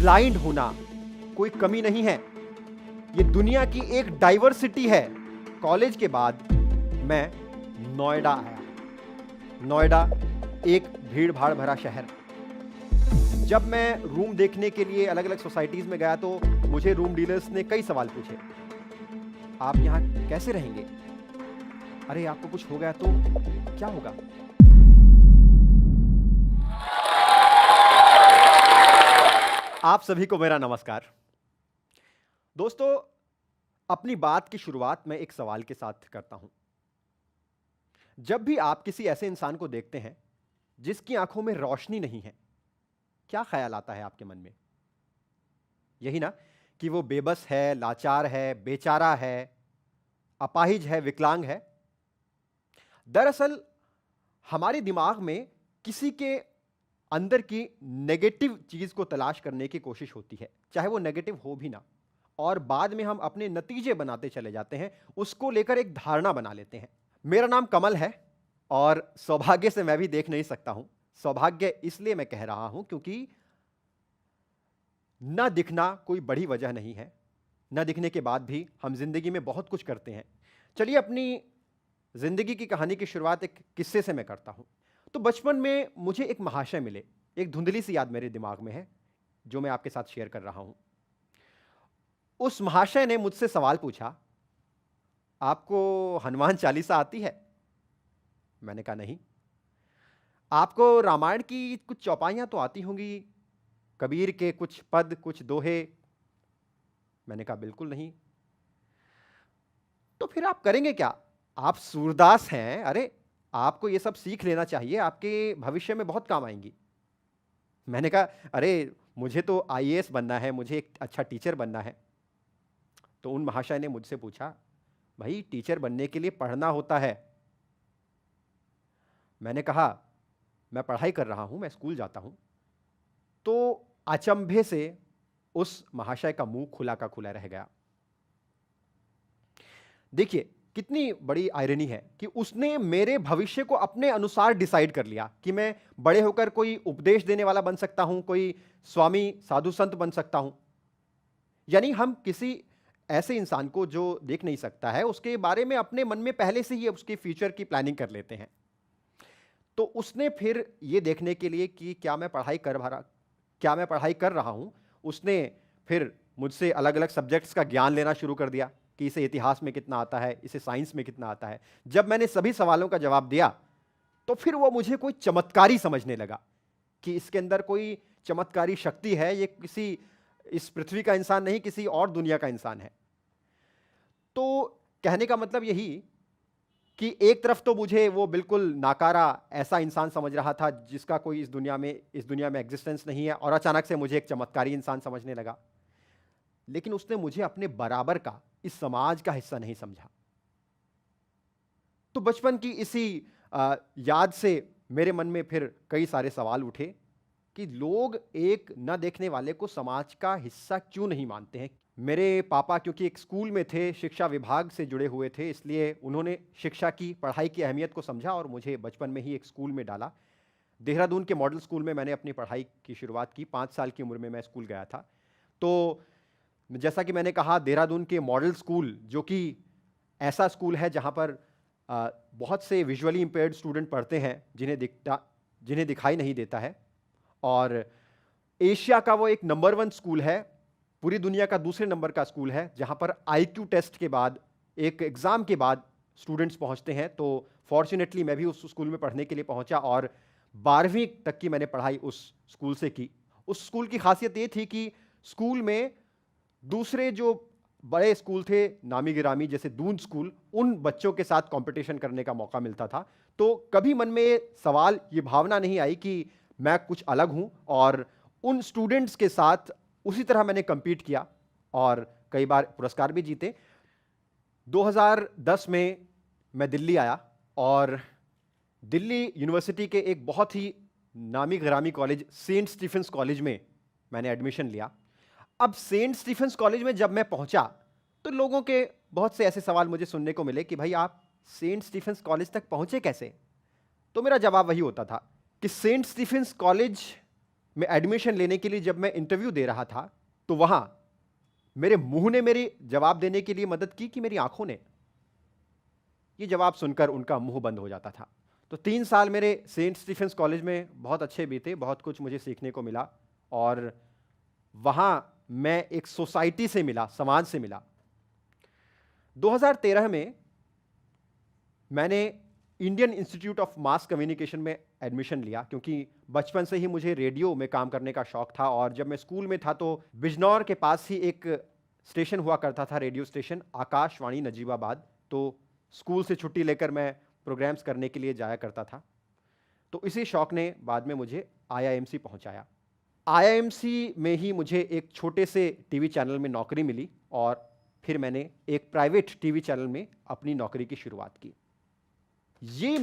Blind होना कोई कमी नहीं है, ये दुनिया की एक डाइवर्सिटी है। कॉलेज के बाद मैं नोएडा आया। नोएडा एक भीड़ भाड़ भरा शहर। जब मैं रूम देखने के लिए अलग अलग सोसाइटीज में गया तो मुझे रूम डीलर्स ने कई सवाल पूछे। आप यहाँ कैसे रहेंगे? अरे आपको कुछ हो गया तो क्या होगा? आप सभी को मेरा नमस्कार। दोस्तों, अपनी बात की शुरुआत मैं एक सवाल के साथ करता हूं। जब भी आप किसी ऐसे इंसान को देखते हैं जिसकी आंखों में रोशनी नहीं है, क्या ख्याल आता है आपके मन में? यही ना कि वो बेबस है, लाचार है, बेचारा है, अपाहिज है, विकलांग है। दरअसल हमारे दिमाग में किसी के अंदर की नेगेटिव चीज को तलाश करने की कोशिश होती है, चाहे वो नेगेटिव हो भी ना, और बाद में हम अपने नतीजे बनाते चले जाते हैं, उसको लेकर एक धारणा बना लेते हैं। मेरा नाम कमल है और सौभाग्य से मैं भी देख नहीं सकता हूं। सौभाग्य इसलिए मैं कह रहा हूं क्योंकि न दिखना कोई बड़ी वजह नहीं है। न दिखने के बाद भी हम जिंदगी में बहुत कुछ करते हैं। चलिए अपनी जिंदगी की कहानी की शुरुआत एक किस्से से मैं करता हूं। तो बचपन में मुझे एक महाशय मिले। एक धुंधली सी याद मेरे दिमाग में है जो मैं आपके साथ शेयर कर रहा हूं। उस महाशय ने मुझसे सवाल पूछा, आपको हनुमान चालीसा आती है? मैंने कहा नहीं। आपको रामायण की कुछ चौपाइयां तो आती होंगी, कबीर के कुछ पद, कुछ दोहे? मैंने कहा बिल्कुल नहीं। तो फिर आप करेंगे क्या? आप सूरदास हैं। अरे आपको ये सब सीख लेना चाहिए, आपके भविष्य में बहुत काम आएंगी। मैंने कहा अरे मुझे तो आईएएस बनना है, मुझे एक अच्छा टीचर बनना है। तो उन महाशय ने मुझसे पूछा, भाई टीचर बनने के लिए पढ़ना होता है। मैंने कहा मैं पढ़ाई कर रहा हूं, मैं स्कूल जाता हूं। तो अचंभे से उस महाशय का मुंह खुला का खुला रह गया। देखिए कितनी बड़ी आयरनी है कि उसने मेरे भविष्य को अपने अनुसार डिसाइड कर लिया कि मैं बड़े होकर कोई उपदेश देने वाला बन सकता हूं, कोई स्वामी साधु संत बन सकता हूं। यानी हम किसी ऐसे इंसान को जो देख नहीं सकता है उसके बारे में अपने मन में पहले से ही उसके फ्यूचर की प्लानिंग कर लेते हैं। तो उसने फिर यह देखने के लिए कि क्या मैं पढ़ाई कर रहा हूं, उसने फिर मुझसे अलग अलग सब्जेक्ट्स का ज्ञान लेना शुरू कर दिया कि इसे इतिहास में कितना आता है, इसे साइंस में कितना आता है। जब मैंने सभी सवालों का जवाब दिया तो फिर वो मुझे कोई चमत्कारी समझने लगा कि इसके अंदर कोई चमत्कारी शक्ति है, ये किसी इस पृथ्वी का इंसान नहीं, किसी और दुनिया का इंसान है। तो कहने का मतलब यही कि एक तरफ तो मुझे वो बिल्कुल नाकारा ऐसा इंसान समझ रहा था जिसका कोई इस दुनिया में एग्जिस्टेंस नहीं है, और अचानक से मुझे एक चमत्कारी इंसान समझने लगा। लेकिन उसने मुझे अपने बराबर का, इस समाज का हिस्सा नहीं समझा। तो बचपन की इसी याद से मेरे मन में फिर कई सारे सवाल उठे कि लोग एक न देखने वाले को समाज का हिस्सा क्यों नहीं मानते हैं। मेरे पापा क्योंकि एक स्कूल में थे, शिक्षा विभाग से जुड़े हुए थे, इसलिए उन्होंने शिक्षा की, पढ़ाई की अहमियत को समझा और मुझे बचपन में ही एक स्कूल में डाला। देहरादून के मॉडल स्कूल में मैंने अपनी पढ़ाई की शुरुआत की। 5 साल की उम्र में मैं स्कूल गया था। तो जैसा कि मैंने कहा, देहरादून के मॉडल स्कूल जो कि ऐसा स्कूल है जहां पर बहुत से विजुअली इंपेयर्ड स्टूडेंट पढ़ते हैं जिन्हें दिखाई नहीं देता है, और एशिया का वो एक नंबर 1 स्कूल है, पूरी दुनिया का दूसरे नंबर का स्कूल है, जहां पर आईक्यू टेस्ट के बाद, एक एग्जाम के बाद स्टूडेंट्स पहुंचते हैं। तो फॉर्चुनेटली मैं भी उस स्कूल में पढ़ने के लिए पहुंचा और 12वीं तक की मैंने पढ़ाई उस स्कूल से की। उस स्कूल की खासियत ये थी कि स्कूल में दूसरे जो बड़े स्कूल थे नामी गिरामी, जैसे दून स्कूल, उन बच्चों के साथ कंपटीशन करने का मौका मिलता था। तो कभी मन में सवाल, ये भावना नहीं आई कि मैं कुछ अलग हूं, और उन स्टूडेंट्स के साथ उसी तरह मैंने compete किया और कई बार पुरस्कार भी जीते। 2010 में मैं दिल्ली आया और दिल्ली यूनिवर्सिटी के एक बहुत ही नामी गिरामी कॉलेज, सेंट स्टीफेंस कॉलेज में मैंने एडमिशन लिया। अब सेंट स्टीफेंस कॉलेज में जब मैं पहुंचा तो लोगों के बहुत से ऐसे सवाल मुझे सुनने को मिले कि भाई आप सेंट स्टीफेंस कॉलेज तक पहुंचे कैसे? तो मेरा जवाब वही होता था कि सेंट स्टीफेंस कॉलेज में एडमिशन लेने के लिए जब मैं इंटरव्यू दे रहा था, तो वहां मेरे मुंह ने मेरी जवाब देने के लिए मदद की कि मेरी आंखों ने? ये जवाब सुनकर उनका मुंह बंद हो जाता था। तो 3 साल मेरे सेंट स्टीफेंस कॉलेज में बहुत अच्छे बीते, बहुत कुछ मुझे सीखने को मिला और वहां मैं एक सोसाइटी से मिला, समाज से मिला। 2013 में मैंने Indian institute of mass communication में एडमिशन लिया, क्योंकि बचपन से ही मुझे रेडियो में काम करने का शौक था। और जब मैं स्कूल में था तो बिजनौर के पास ही एक स्टेशन हुआ करता था, रेडियो स्टेशन, आकाशवाणी नजीबाबाद। तो स्कूल से छुट्टी लेकर मैं प्रोग्राम्स करने के लिए जाया करता था। तो इसी शौक ने बाद में मुझे IIMC पहुंचाया। IIMC में ही मुझे एक छोटे से टीवी चैनल में नौकरी मिली और फिर मैंने एक प्राइवेट टीवी चैनल में अपनी नौकरी की शुरुआत की। ये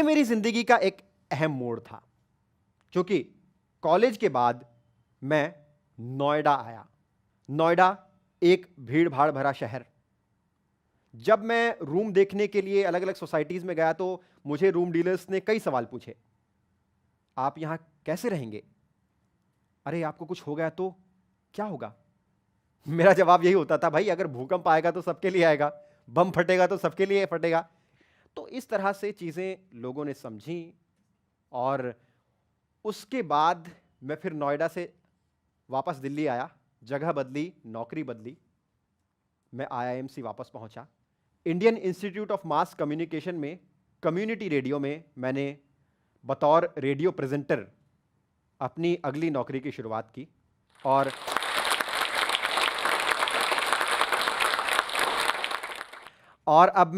मेरी जिंदगी का एक अहम मोड़ था, क्योंकि कॉलेज के बाद मैं नोएडा आया। नोएडा एक भीड़-भाड़ भरा शहर। जब मैं रूम देखने के लिए अलग-अलग सोसाइटीज में गया तो मुझे रूम डीलर्स ने कई सवाल पूछे। आप यहां कैसे रहेंगे? अरे आपको कुछ हो गया तो क्या होगा? मेरा जवाब यही होता था, भाई अगर भूकंप आएगा तो सबके लिए आएगा, बम फटेगा तो सबके लिए फटेगा। तो इस तरह से चीजें लोगों ने समझी और उसके बाद मैं फिर नोएडा से वापस दिल्ली आया, जगह बदली, नौकरी बदली, मैं IIMC वापस पहुंचा। Indian institute of mass communication में कम्युनिटी रेडियो में मैंने बतौर रेडियो प्रेजेंटर अपनी अगली नौकरी की शुरुआत की और अब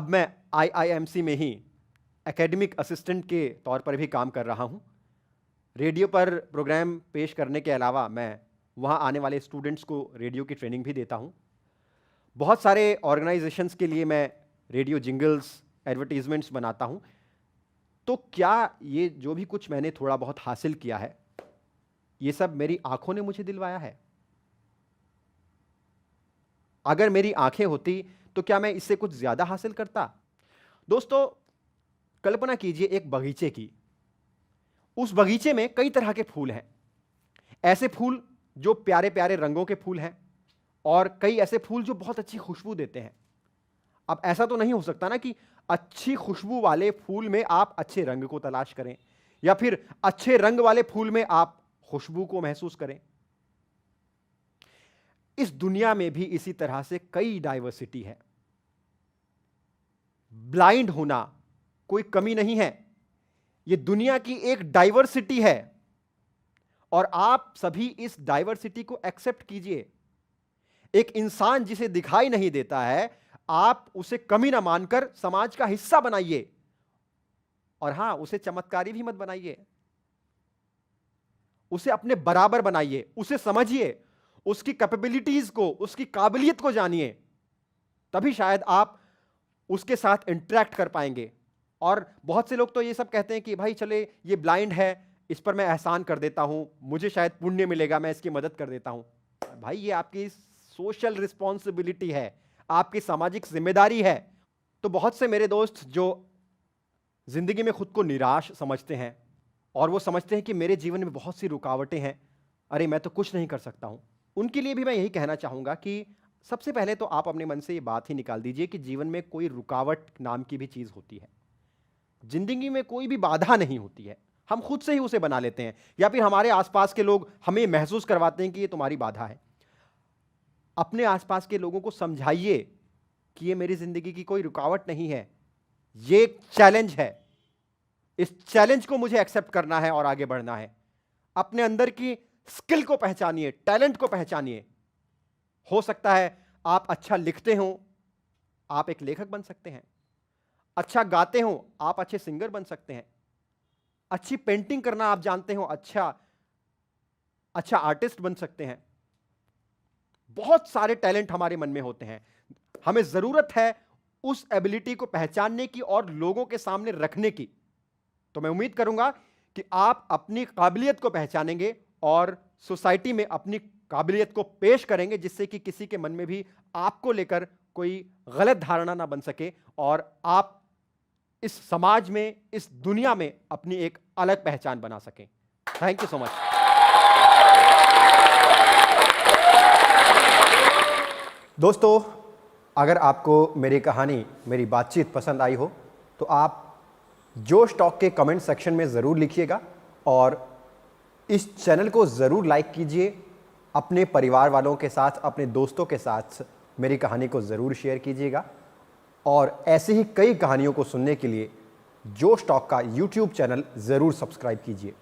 मैं IIMC में ही एकेडमिक असिस्टेंट के तौर पर भी काम कर रहा हूं। रेडियो पर प्रोग्राम पेश करने के अलावा मैं वहां आने वाले स्टूडेंट्स को रेडियो की ट्रेनिंग भी देता हूं। बहुत सारे ऑर्गेनाइजेशंस के लिए मैं रेडियो जिंगल्स, एडवर्टीजमेंट्स बनाता हूं। तो क्या ये जो भी कुछ मैंने थोड़ा बहुत हासिल किया है, ये सब मेरी आंखों ने मुझे दिलवाया है? अगर मेरी आंखें होती तो क्या मैं इससे कुछ ज्यादा हासिल करता? दोस्तों, कल्पना कीजिए एक बगीचे की। उस बगीचे में कई तरह के फूल हैं। ऐसे फूल जो प्यारे प्यारे रंगों के फूल हैं और कई ऐसे फूल जो बहुत अच्छी खुशबू देते हैं। अब ऐसा तो नहीं हो सकता ना कि अच्छी खुशबू वाले फूल में आप अच्छे रंग को तलाश करें या फिर अच्छे रंग वाले फूल में आप खुशबू को महसूस करें। इस दुनिया में भी इसी तरह से कई डाइवर्सिटी है। ब्लाइंड होना कोई कमी नहीं है, यह दुनिया की एक डाइवर्सिटी है और आप सभी इस डाइवर्सिटी को एक्सेप्ट कीजिए। एक इंसान जिसे दिखाई नहीं देता है, आप उसे कमी ना मानकर समाज का हिस्सा बनाइए और हां, उसे चमत्कारी भी मत बनाइए, उसे अपने बराबर बनाइए, उसे समझिए, उसकी कैपेबिलिटीज को, उसकी काबिलियत को जानिए, तभी शायद आप उसके साथ इंटरेक्ट कर पाएंगे। और बहुत से लोग तो ये सब कहते हैं कि भाई चले ये ब्लाइंड है, इस पर मैं एहसान कर देता हूं, मुझे शायद पुण्य मिलेगा, मैं इसकी मदद कर देता हूं। भाई ये आपकी सोशल रिस्पॉन्सिबिलिटी है, आपकी सामाजिक जिम्मेदारी है। तो बहुत से मेरे दोस्त जो जिंदगी में खुद को निराश समझते हैं और वो समझते हैं कि मेरे जीवन में बहुत सी रुकावटें हैं, अरे मैं तो कुछ नहीं कर सकता हूं, उनके लिए भी मैं यही कहना चाहूंगा कि सबसे पहले तो आप अपने मन से ये बात ही निकाल दीजिए कि जीवन में कोई रुकावट नाम की भी चीज होती है। जिंदगी में कोई भी बाधा नहीं होती है, हम खुद से ही उसे बना लेते हैं या फिर हमारे आसपास के लोग हमें महसूस करवाते हैं कि ये तुम्हारी बाधा है। अपने आसपास के लोगों को समझाइए कि ये मेरी जिंदगी की कोई रुकावट नहीं है, ये एक चैलेंज है, इस चैलेंज को मुझे एक्सेप्ट करना है और आगे बढ़ना है। अपने अंदर की स्किल को पहचानिए, टैलेंट को पहचानिए। हो सकता है आप अच्छा लिखते हो, आप एक लेखक बन सकते हैं। अच्छा गाते हो, आप अच्छे सिंगर बन सकते हैं। अच्छी पेंटिंग करना आप जानते हो, अच्छा आर्टिस्ट बन सकते हैं। बहुत सारे टैलेंट हमारे मन में होते हैं, हमें जरूरत है उस एबिलिटी को पहचानने की और लोगों के सामने रखने की। तो मैं उम्मीद करूंगा कि आप अपनी काबिलियत को पहचानेंगे और सोसाइटी में अपनी काबिलियत को पेश करेंगे, जिससे कि किसी के मन में भी आपको लेकर कोई गलत धारणा ना बन सके और आप इस समाज में, इस दुनिया में अपनी एक अलग पहचान बना सकें। Thank you so much. दोस्तों, अगर आपको मेरी कहानी, मेरी बातचीत पसंद आई हो तो आप जोश टॉक के कमेंट सेक्शन में ज़रूर लिखिएगा और इस चैनल को ज़रूर लाइक कीजिए। अपने परिवार वालों के साथ, अपने दोस्तों के साथ मेरी कहानी को ज़रूर शेयर कीजिएगा और ऐसी ही कई कहानियों को सुनने के लिए जोश टॉक का यूट्यूब चैनल ज़रूर सब्सक्राइब कीजिए।